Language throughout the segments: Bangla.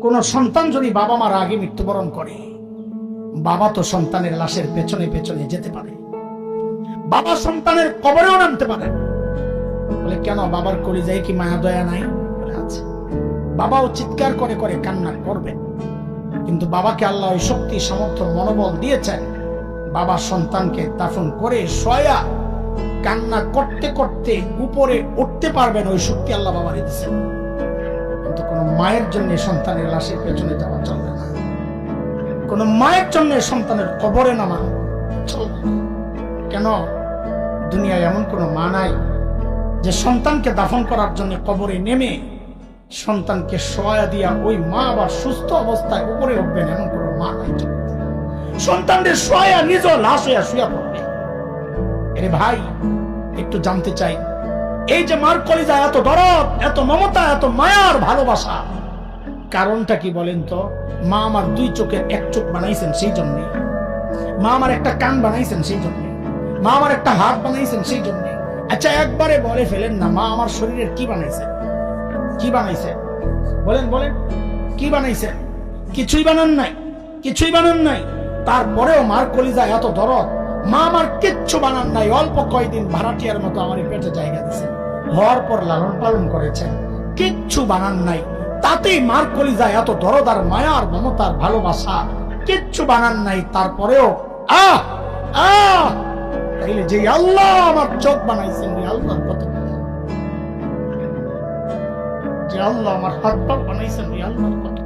কোন সন্তান যদি বাবা মার আগে মৃত্যুবরণ করে, বাবা তো সন্তানের লাশের পেছনে পেছনে যেতে পারে, বাবা সন্তানের কবরেও নামতে পারে। বলে কেন, বাবার কলিজায় কি মায়া দয়া নাই? বলে আছে। বাবাও চিৎকার করে করে কান্না করবে, কিন্তু বাবাকে আল্লাহ ওই শক্তি সামর্থ্য মনোবল দিয়েছেন, বাবা সন্তানকে দাফন করে শোয়া কান্না করতে করতে উপরে উঠতে পারবেন, ওই শক্তি আল্লাহ বাবারে দিয়েছেন। কিন্তু কোন মায়ের জন্য সন্তানের লাশের পেছনে যাওয়া চলবে না, কোন মায়ের জন্য সন্তানের কবরে নামা চলবে না। কেন? দুনিয়ায় এমন কোন মা নাই যে সন্তানকে দাফন করার জন্য কবরে নেমে সন্তানকে শোয়া দিয়া ওই মা আবার সুস্থ অবস্থায় উপরে উঠবেন, এমন কোন মা নাই। সন্তানদের শোয়া নিজ লাশ হইয়া শুয়া পড়বে। এরে ভাই, একটু জানতে চাই, এই যে মার কলিজা এত দরদ, এত মমতা, এত মায়ার ভালোবাসা, কারণটা কি বলেন তো? মা আমার দুই চোখের এক চোখ বানাইছেন সেই জন্যে, মা আমার একটা কান বানাইছেন সেই জন্যে, মা আমার একটা হাত বানাইছেন সেই জন্যে। আচ্ছা একবারে বলে ফেলেন না, মা আমার শরীরের কি বানাইছেন? কি বানাইছেন বলেন, বলেন কি বানাইছেন? কিছুই বানান নাই, কিছুই বানান নাই। তারপরেও মার কলিজা এত দরদ, মা আমার কিচ্ছু বানান নাই, অল্প কয়দিন ভাড়াটিয়ার মতো আমার পেটে জায়গা দিয়েছেন, হওয়ার পর লালন পালন করেছেন, কিচ্ছু বানান নাই, তাতেই মার কলিজা এত দরদ আর মায়ার মমতার ভালোবাসা, কিচ্ছু বানান নাই। তারপরেও আহ আহ তাইলে যে আল্লাহ আমার চোখ বানাইছেন, আল্লাহর কত, যে আল্লাহ আমার হাত পা বানাইছেন, আল্লাহর কত,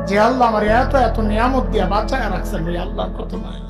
যে আল্লাহ আমার এত এত নিয়ামত দিয়া বাঁচায় রাখছেন, আল্লাহর কত মায়া।